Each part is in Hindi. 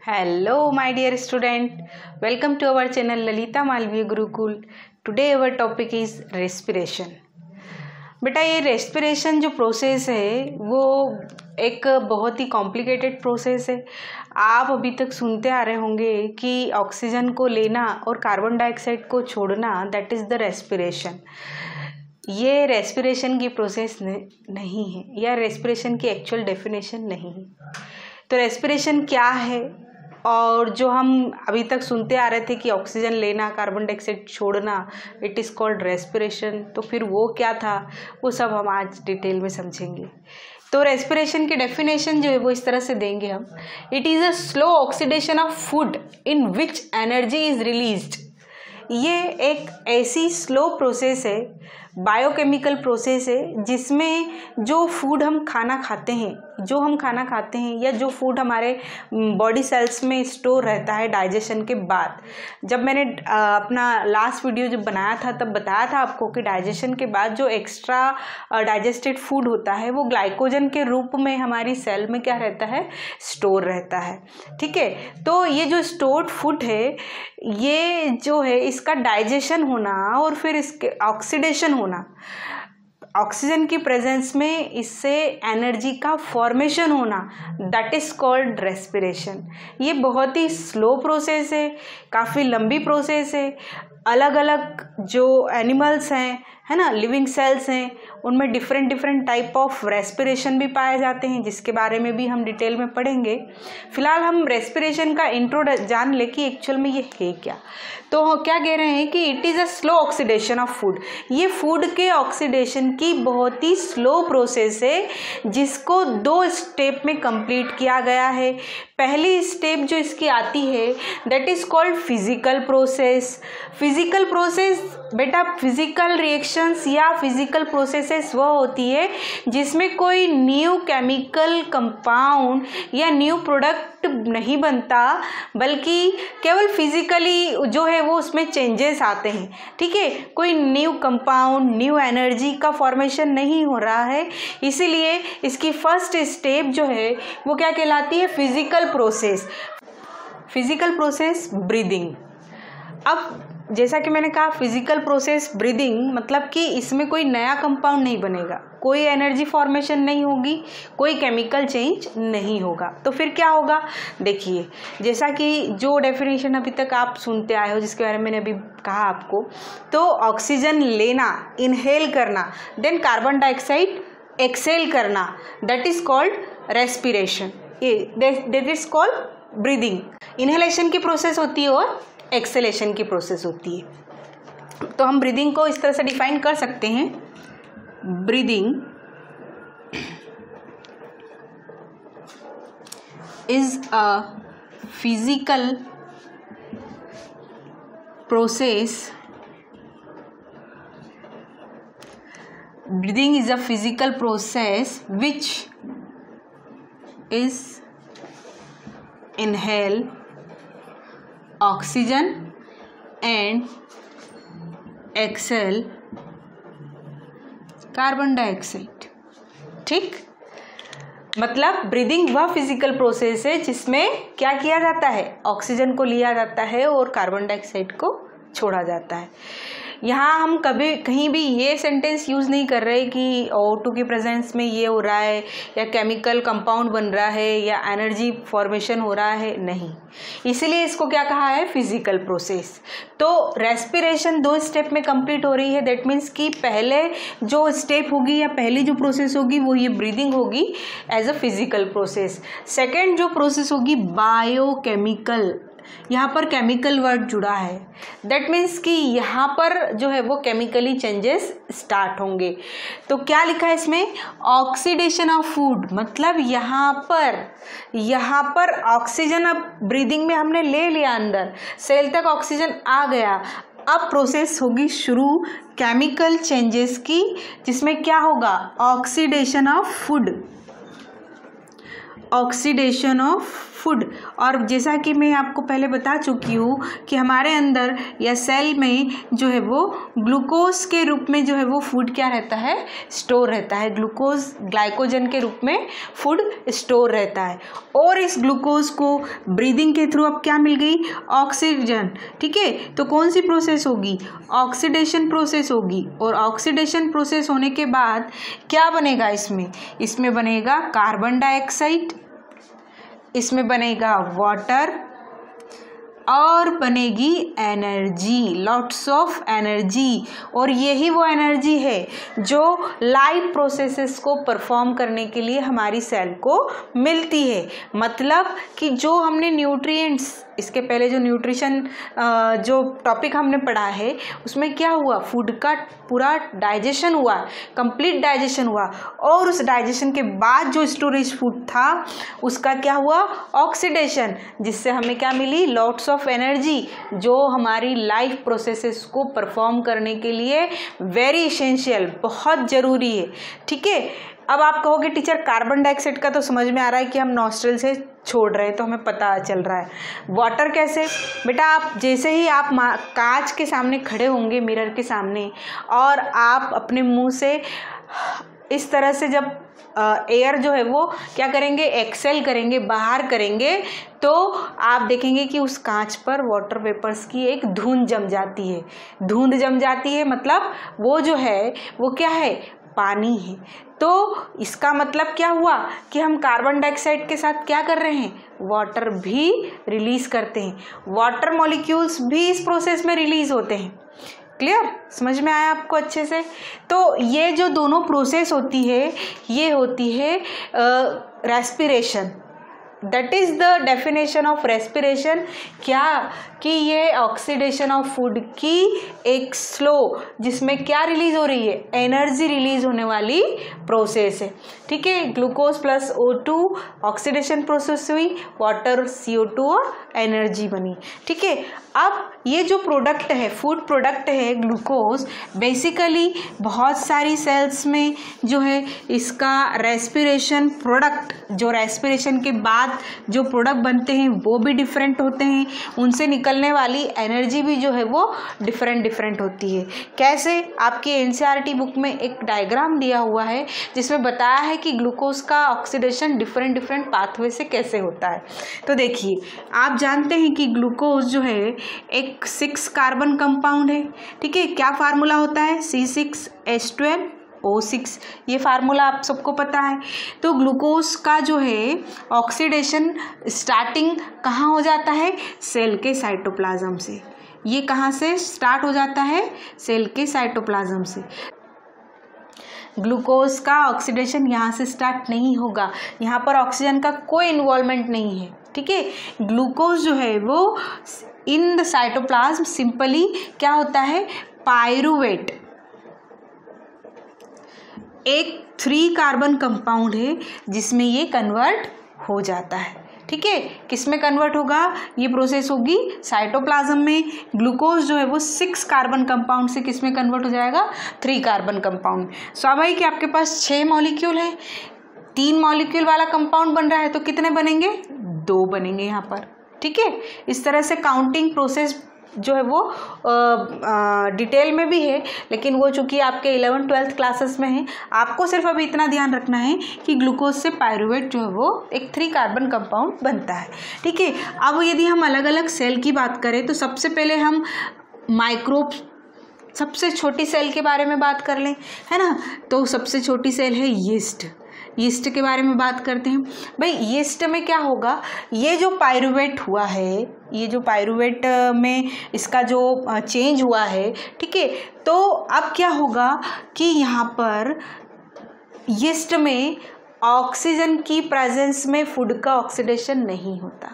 Hello, my dear student. Welcome to our channel Lalita Malviya Gurukul. Today our topic is respiration. बेटा ये रेस्पिरेशन जो प्रोसेस है वो एक बहुत ही कॉम्प्लिकेटेड प्रोसेस है। आप अभी तक सुनते आ रहे होंगे कि ऑक्सीजन को लेना और कार्बन डाइऑक्साइड को छोड़ना, दैट इज़ द रेस्पिरेशन। ये रेस्पिरेशन की प्रोसेस नहीं है या रेस्पिरेशन की एक्चुअल डेफिनेशन नहीं है। तो रेस्पिरेशन क्या है और जो हम अभी तक सुनते आ रहे थे कि ऑक्सीजन लेना, कार्बन डाइऑक्साइड छोड़ना, इट इज़ कॉल्ड रेस्पिरेशन, तो फिर वो क्या था वो सब हम आज डिटेल में समझेंगे। तो रेस्पिरेशन की डेफिनेशन जो है वो इस तरह से देंगे हम। It is a slow oxidation of food in which energy is released. ये एक ऐसी स्लो प्रोसेस है, बायोकेमिकल प्रोसेस है, जिसमें जो फूड हम खाना खाते हैं या जो फूड हमारे बॉडी सेल्स में स्टोर रहता है डाइजेशन के बाद। जब मैंने अपना लास्ट वीडियो जब बनाया था तब बताया था आपको कि डाइजेशन के बाद जो एक्स्ट्रा डाइजेस्टेड फूड होता है वो ग्लाइकोजन के रूप में हमारी सेल में क्या रहता है, स्टोर रहता है। ठीक है, तो ये जो स्टोर्ड फूड है ये जो है इसका डाइजेशन होना और फिर इसके ऑक्सीडेशन होना, ऑक्सीजन की प्रेजेंस में इससे एनर्जी का फॉर्मेशन होना, दैट इज कॉल्ड रेस्पिरेशन। ये बहुत ही स्लो प्रोसेस है, काफ़ी लंबी प्रोसेस है। अलग अलग जो एनिमल्स हैं, है ना, लिविंग सेल्स हैं, उनमें डिफरेंट टाइप ऑफ रेस्पिरेशन भी पाए जाते हैं, जिसके बारे में भी हम डिटेल में पढ़ेंगे। फिलहाल हम रेस्पिरेशन का इंट्रो जान ले कि एक्चुअल में ये है क्या। तो क्या कह रहे हैं कि it is a slow oxidation of food. ये फूड के ऑक्सीडेशन की बहुत ही स्लो प्रोसेस है, जिसको 2 स्टेप में कंप्लीट किया गया है। पहली स्टेप जो इसकी आती है that is called physical process. Physical process बेटा, फिजिकल रिएक्शंस या फिजिकल प्रोसेसेस वह होती है जिसमें कोई न्यू केमिकल कंपाउंड या न्यू प्रोडक्ट नहीं बनता, बल्कि केवल फिजिकली जो है वो उसमें चेंजेस आते हैं। ठीक है, कोई न्यू कंपाउंड, न्यू एनर्जी का फॉर्मेशन नहीं हो रहा है। इसीलिए इसकी फर्स्ट स्टेप जो है वो क्या कहलाती है, physical process. Physical process breathing. अब जैसा कि मैंने कहा फिजिकल प्रोसेस ब्रीदिंग मतलब कि इसमें कोई नया कंपाउंड नहीं बनेगा, कोई एनर्जी फॉर्मेशन नहीं होगी, कोई केमिकल चेंज नहीं होगा। तो फिर क्या होगा, देखिए जैसा कि जो डेफिनेशन अभी तक आप सुनते आए हो, जिसके बारे में मैंने अभी कहा आपको, तो ऑक्सीजन लेना, इनहेल करना, देन कार्बन डाइऑक्साइड एक्सेल करना, that is called respiration. That is called breathing. Inhalation की प्रोसेस होती है और एक्सेलेशन की प्रोसेस होती है। तो हम ब्रीदिंग को इस तरह से डिफाइन कर सकते हैं। Breathing is a physical process. Breathing is a physical process which is inhale oxygen and exhale carbon dioxide. ठीक, मतलब ब्रीदिंग वह फिजिकल प्रोसेस है जिसमें क्या किया जाता है, ऑक्सीजन को लिया जाता है और कार्बन डाइऑक्साइड को छोड़ा जाता है। यहाँ हम कभी कहीं भी ये सेंटेंस यूज़ नहीं कर रहे कि O2 की प्रेजेंस में ये हो रहा है या केमिकल कंपाउंड बन रहा है या एनर्जी फॉर्मेशन हो रहा है, नहीं। इसीलिए इसको क्या कहा है, फिजिकल प्रोसेस। तो रेस्पिरेशन 2 स्टेप में कंप्लीट हो रही है। दैट मीन्स कि पहले जो स्टेप होगी या पहली जो प्रोसेस होगी वो ये ब्रीदिंग होगी as a physical process. Second जो प्रोसेस होगी बायोकेमिकल, यहाँ पर केमिकल वर्ड जुड़ा है। दैट मीन्स कि यहाँ पर जो है वो केमिकली चेंजेस स्टार्ट होंगे। तो क्या लिखा है इसमें, ऑक्सीडेशन ऑफ फूड, मतलब यहाँ पर ऑक्सीजन अब ब्रीदिंग में हमने ले लिया, अंदर सेल तक ऑक्सीजन आ गया। अब प्रोसेस होगी शुरू केमिकल चेंजेस की, जिसमें क्या होगा, oxidation of food. Oxidation of food. और जैसा कि मैं आपको पहले बता चुकी हूँ कि हमारे अंदर या सेल में जो है वो ग्लूकोज के रूप में जो है वो फूड क्या रहता है, स्टोर रहता है। ग्लूकोज ग्लाइकोजन के रूप में फूड स्टोर रहता है। और इस ग्लूकोज को ब्रीदिंग के थ्रू अब क्या मिल गई, ऑक्सीजन। ठीक है, तो कौन सी प्रोसेस होगी, ऑक्सीडेशन प्रोसेस होगी। और ऑक्सीडेशन प्रोसेस होने के बाद क्या बनेगा, इसमें बनेगा कार्बन डाइऑक्साइड, इसमें बनेगा वाटर और बनेगी एनर्जी, लॉट्स ऑफ एनर्जी। और यही वो एनर्जी है जो लाइफ प्रोसेसेस को परफॉर्म करने के लिए हमारी सेल को मिलती है। मतलब कि जो हमने न्यूट्रिएंट्स, इसके पहले जो न्यूट्रिशन जो टॉपिक हमने पढ़ा है उसमें क्या हुआ, फूड का पूरा डाइजेशन हुआ, कंप्लीट डाइजेशन हुआ। और उस डाइजेशन के बाद जो स्टोरेज फूड था उसका क्या हुआ, ऑक्सीडेशन, जिससे हमें क्या मिली, लॉट्स ऑफ एनर्जी, जो हमारी लाइफ प्रोसेसेस को परफॉर्म करने के लिए वेरी इसेंशियल, बहुत ज़रूरी है। ठीक है, अब आप कहोगे टीचर कार्बन डाइऑक्साइड का तो समझ में आ रहा है कि हम नॉस्ट्रल से छोड़ रहे हैं, तो हमें पता चल रहा है। वाटर कैसे, बेटा आप जैसे ही आप कांच के सामने खड़े होंगे, मिरर के सामने, और आप अपने मुंह से इस तरह से जब एयर जो है वो क्या करेंगे, एक्सेल करेंगे, बाहर करेंगे, तो आप देखेंगे कि उस कांच पर वाटर वेपर्स की एक धुंध जम जाती है। धुंध जम जाती है मतलब वो जो है वो क्या है, पानी है। तो इसका मतलब क्या हुआ कि हम कार्बन डाइऑक्साइड के साथ क्या कर रहे हैं, वाटर भी रिलीज करते हैं। वाटर मॉलिक्यूल्स भी इस प्रोसेस में रिलीज होते हैं। क्लियर, समझ में आया आपको अच्छे से। तो ये जो दोनों प्रोसेस होती है ये होती है respiration. That is the definition of respiration. क्या कि ये ऑक्सीडेशन ऑफ फूड की एक स्लो, जिसमें क्या रिलीज हो रही है, एनर्जी रिलीज होने वाली प्रोसेस है। ठीक है, glucose plus O2 oxidation process हुई, वाटर CO2 और एनर्जी बनी। ठीक है, अब ये जो प्रोडक्ट है, फूड प्रोडक्ट है ग्लूकोज, बेसिकली बहुत सारी सेल्स में जो है इसका रेस्पिरेशन प्रोडक्ट, जो रेस्पिरेशन के बाद जो प्रोडक्ट बनते हैं वो भी डिफरेंट होते हैं, उनसे निकलने वाली एनर्जी भी जो है वो डिफरेंट होती है। कैसे, आपकी NCERT बुक में एक डायग्राम दिया हुआ है जिसमें बताया है कि ग्लूकोज का ऑक्सीडेशन डिफरेंट पाथवे से कैसे होता है। तो देखिए, आप जानते हैं कि ग्लूकोज जो है एक 6 कार्बन कंपाउंड है। ठीक है, क्या फार्मूला होता है, C6H12O6, ये फार्मूला आप सबको पता है। तो ग्लूकोज का जो है ऑक्सीडेशन स्टार्टिंग कहाँ हो जाता है, सेल के साइटोप्लाज्म से। ये कहाँ से स्टार्ट हो जाता है, सेल के साइटोप्लाज्म से। ग्लूकोज का ऑक्सीडेशन यहाँ से स्टार्ट नहीं होगा, यहाँ पर ऑक्सीजन का कोई इन्वॉल्वमेंट नहीं है। ठीक है, ग्लूकोज जो है वो इन द साइटोप्लाज्म सिंपली क्या होता है, पायरुवेट, एक 3 कार्बन कंपाउंड है जिसमें ये कन्वर्ट हो जाता है। ठीक है, किस में कन्वर्ट होगा, ये प्रोसेस होगी साइटोप्लाज्म में। ग्लूकोज जो है वो 6 कार्बन कंपाउंड से किस में कन्वर्ट हो जाएगा, 3 कार्बन कंपाउंड। स्वाभाविक है, आपके पास 6 मॉलिक्यूल है, 3 मॉलिक्यूल वाला कंपाउंड बन रहा है, तो कितने बनेंगे, 2 बनेंगे यहाँ पर। ठीक है, इस तरह से काउंटिंग प्रोसेस जो है वो डिटेल में भी है, लेकिन वो चूंकि आपके 11th-12th क्लासेस में है, आपको सिर्फ अभी इतना ध्यान रखना है कि ग्लूकोज से पायरुवेट जो है वो एक 3 कार्बन कंपाउंड बनता है। ठीक है, अब यदि हम अलग अलग सेल की बात करें तो सबसे पहले हम माइक्रोब, सबसे छोटी सेल के बारे में बात कर लें, है ना। तो सबसे छोटी सेल है यीस्ट। यीस्ट के बारे में बात करते हैं। भाई यीस्ट में क्या होगा, ये जो पायरुवेट हुआ है, ये जो पायरुवेट में इसका जो चेंज हुआ है, ठीक है, तो अब क्या होगा कि यहाँ पर यीस्ट में ऑक्सीजन की प्रेजेंस में फूड का ऑक्सीडेशन नहीं होता।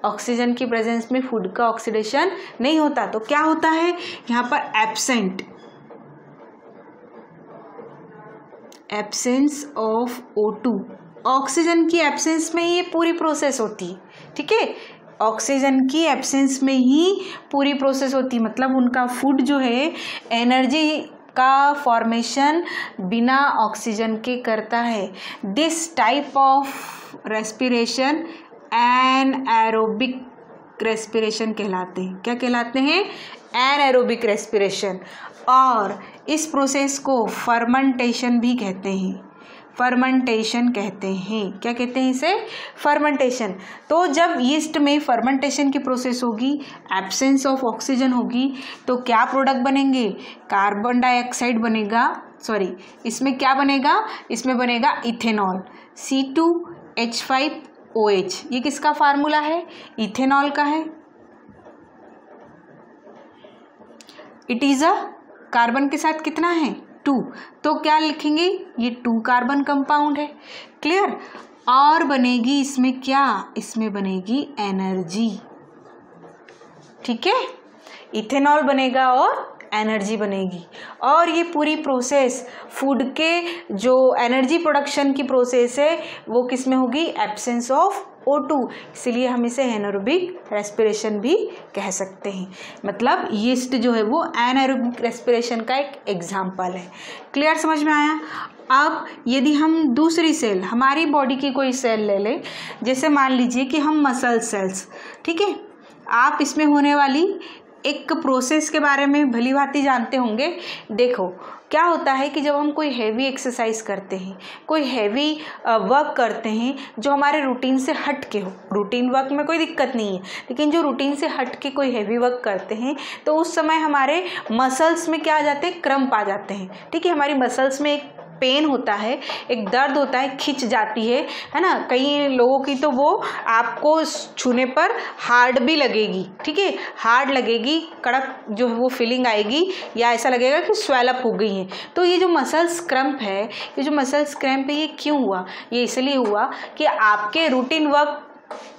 ऑक्सीजन की प्रेजेंस में फूड का ऑक्सीडेशन नहीं होता, तो क्या होता है यहाँ पर, एब्सेंस ऑफ O2। ऑक्सीजन की एब्सेंस में ये पूरी प्रोसेस होती है। ठीक है, ऑक्सीजन की एब्सेंस में ही पूरी प्रोसेस होती है, मतलब उनका फूड जो है एनर्जी का फॉर्मेशन बिना ऑक्सीजन के करता है। This type of respiration anaerobic respiration कहलाते हैं। क्या कहलाते हैं? Anaerobic respiration. और इस प्रोसेस को फर्मेंटेशन भी कहते हैं। फर्मेंटेशन कहते हैं। क्या कहते हैं इसे? फर्मेंटेशन। तो जब यीस्ट में फर्मेंटेशन की प्रोसेस होगी, एब्सेंस ऑफ ऑक्सीजन होगी, तो क्या प्रोडक्ट बनेंगे? कार्बन डाइऑक्साइड बनेगा, सॉरी इसमें क्या बनेगा? इसमें बनेगा इथेनॉल, C2H5OH। ये किसका फार्मूला है? इथेनॉल का है। इट इज अ, कार्बन के साथ कितना है? 2। तो क्या लिखेंगे? ये 2 कार्बन कंपाउंड है। क्लियर? और बनेगी इसमें क्या? इसमें बनेगी एनर्जी। ठीक है, इथेनॉल बनेगा और एनर्जी बनेगी। और ये पूरी प्रोसेस फूड के जो एनर्जी प्रोडक्शन की प्रोसेस है वो किस में होगी? Absence of O2। इसलिए हम इसे एनारोबिक रेस्पिरेशन भी कह सकते हैं। मतलब यीस्ट जो है वो एनारोबिक रेस्पिरेशन का एक एग्जाम्पल है। क्लियर? समझ में आया? अब यदि हम दूसरी सेल, हमारी बॉडी की कोई सेल ले लें, जैसे मान लीजिए कि हम मसल सेल्स, ठीक है, आप इसमें होने वाली एक प्रोसेस के बारे में भली भांति जानते होंगे। देखो क्या होता है कि जब हम कोई हैवी एक्सरसाइज करते हैं, कोई हैवी वर्क करते हैं जो हमारे रूटीन से हट के हो, रूटीन वर्क में कोई दिक्कत नहीं है, लेकिन जो रूटीन से हट के कोई हैवी वर्क करते हैं तो उस समय हमारे मसल्स में क्या आ जाते हैं? क्रम्प आ जाते हैं। ठीक है, हमारी मसल्स में एक पेन होता है, एक दर्द होता है, खिंच जाती है ना। कई लोगों की तो वो आपको छूने पर हार्ड भी लगेगी। ठीक है, हार्ड लगेगी, कड़क जो है वो फीलिंग आएगी, या ऐसा लगेगा कि स्वेल अप हो गई है। तो ये जो मसल्स क्रैम्प है, ये जो मसल्स क्रैम्प है, ये क्यों हुआ? ये इसलिए हुआ कि आपके रूटीन वर्क,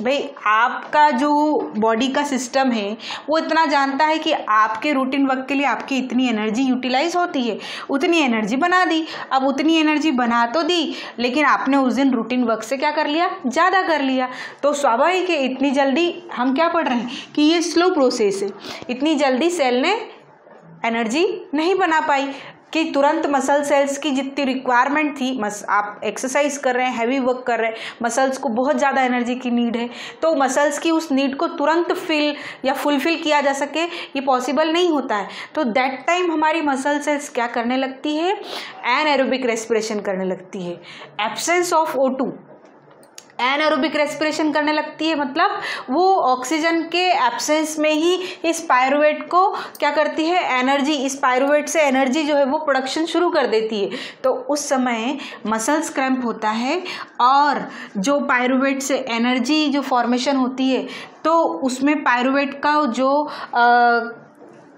भाई आपका जो बॉडी का सिस्टम है वो इतना जानता है कि आपके रूटीन वर्क के लिए आपकी इतनी एनर्जी यूटिलाइज होती है, उतनी एनर्जी बना दी। अब उतनी एनर्जी बना तो दी, लेकिन आपने उस दिन रूटीन वर्क से क्या कर लिया? ज़्यादा कर लिया। तो स्वाभाविक है इतनी जल्दी हम क्या पढ़ रहे हैं कि ये स्लो प्रोसेस है, इतनी जल्दी सेल ने एनर्जी नहीं बना पाई कि तुरंत मसल सेल्स की जितनी रिक्वायरमेंट थी, आप एक्सरसाइज कर रहे हैं, हैवी वर्क कर रहे हैं, मसल्स को बहुत ज़्यादा एनर्जी की नीड है, तो मसल्स की उस नीड को तुरंत फिल या फुलफिल किया जा सके ये पॉसिबल नहीं होता है। तो दैट टाइम हमारी मसल सेल्स क्या करने लगती है? एनारोबिक रेस्पिरेशन करने लगती है। Absence of O2, anaerobic respiration करने लगती है, मतलब वो ऑक्सीजन के एब्सेंस में ही इस पायरुवेट को क्या करती है? एनर्जी, इस पायरुवेट से एनर्जी जो है वो प्रोडक्शन शुरू कर देती है। तो उस समय मसल्स क्रैम्प होता है, और जो पायरुवेट से एनर्जी जो फॉर्मेशन होती है तो उसमें पायरुवेट का जो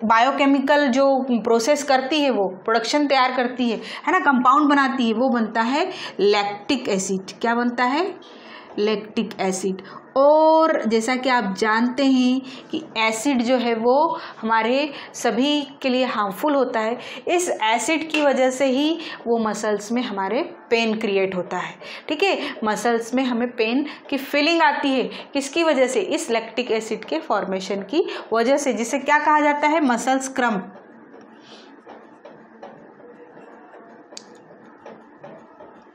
बायोकेमिकल जो प्रोसेस करती है, वो प्रोडक्शन तैयार करती है ना, कंपाउंड बनाती है, वो बनता है लैक्टिक एसिड। क्या बनता है? Lactic acid. और जैसा कि आप जानते हैं कि एसिड जो है वो हमारे सभी के लिए हार्मफुल होता है। इस एसिड की वजह से ही वो मसल्स में हमारे पेन क्रिएट होता है। ठीक है, मसल्स में हमें पेन की फीलिंग आती है, किसकी वजह से? इस लैक्टिक एसिड के फॉर्मेशन की वजह से, जिसे क्या कहा जाता है? Muscles krump.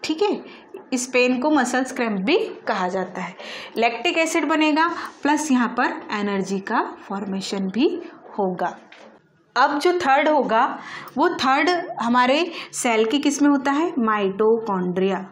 ठीक है, इस पेन को मसल्स क्रैम्प भी कहा जाता है। लैक्टिक एसिड बनेगा, प्लस यहाँ पर एनर्जी का फॉर्मेशन भी होगा। अब जो थर्ड होगा, वो थर्ड हमारे सेल की किस में होता है? Mitochondria.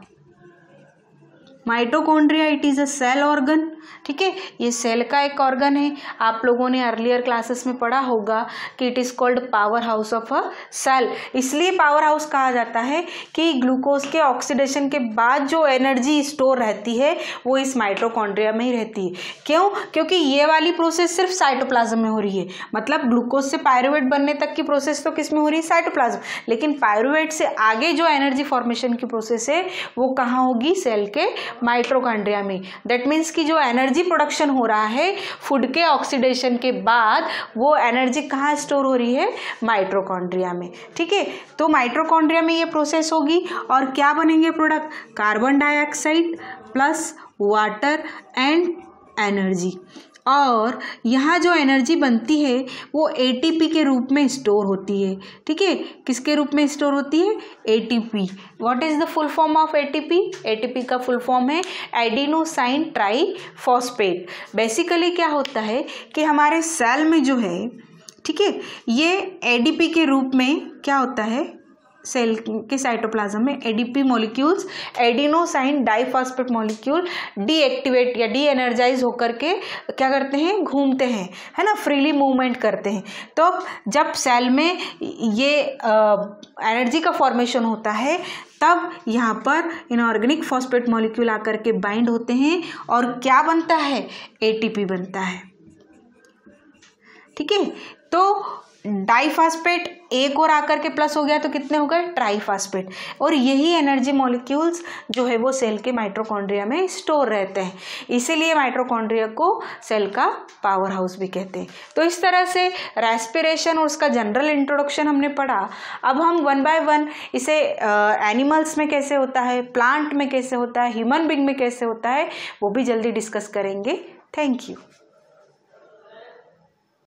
Mitochondria it is a cell organ. ठीक है, ये सेल का एक ऑर्गन है। आप लोगों ने अर्लियर क्लासेस में पढ़ा होगा कि it is called power house of a cell. इसलिए पावर हाउस कहा जाता है कि ग्लूकोज के ऑक्सीडेशन के बाद जो एनर्जी स्टोर रहती है वो इस माइटोकॉन्ड्रिया में ही रहती है। क्यों? क्योंकि ये वाली प्रोसेस सिर्फ साइटोप्लाज्म में हो रही है। मतलब ग्लूकोज से पायरुवेट बनने तक की प्रोसेस तो किस में हो रही है? साइटोप्लाज्म। लेकिन पायरुवेट से आगे जो एनर्जी फॉर्मेशन की प्रोसेस है वो कहाँ होगी? सेल के माइटोकॉन्ड्रिया में। दैट मीन्स कि जो एनर्जी प्रोडक्शन हो रहा है फूड के ऑक्सीडेशन के बाद, वो एनर्जी कहाँ स्टोर हो रही है? माइटोकॉन्ड्रिया में। ठीक है, तो माइटोकॉन्ड्रिया में ये प्रोसेस होगी, और क्या बनेंगे product? Carbon dioxide plus water and energy. और यहाँ जो एनर्जी बनती है वो एटीपी के रूप में स्टोर होती है। ठीक है, किसके रूप में स्टोर होती है? ATP. What is the full form of ATP? ATP का फुल फॉर्म है एडिनोसाइन ट्राईफॉस्फेट। बेसिकली क्या होता है कि हमारे सेल में जो है, ठीक है, ये एडीपी के रूप में क्या होता है, सेल के साइटोप्लाज्म में ADP molecules, adenosine diphosphate molecule deactivate या डी एनर्जाइज होकर के क्या करते हैं, घूमते हैं, है ना, फ्रीली मूवमेंट करते हैं। तो जब सेल में ये एनर्जी का फॉर्मेशन होता है तब यहाँ पर इनऑर्गेनिक फॉस्फेट मॉलिक्यूल आकर के बाइंड होते हैं और क्या बनता है, एटीपी बनता है। ठीक है, तो डाइफॉस्फेट एक और आकर के प्लस हो गया तो कितने हो गए, ट्राइफॉस्फेट। और यही एनर्जी मॉलिक्यूल्स जो है वो सेल के माइटोकॉन्ड्रिया में स्टोर रहते हैं, इसीलिए माइटोकॉन्ड्रिया को सेल का पावर हाउस भी कहते हैं। तो इस तरह से रेस्पिरेशन और उसका जनरल इंट्रोडक्शन हमने पढ़ा। अब हम वन बाय वन इसे एनिमल्स में कैसे होता है, प्लांट में कैसे होता है, ह्यूमन बीइंग में कैसे होता है, वो भी जल्दी डिस्कस करेंगे। Thank you.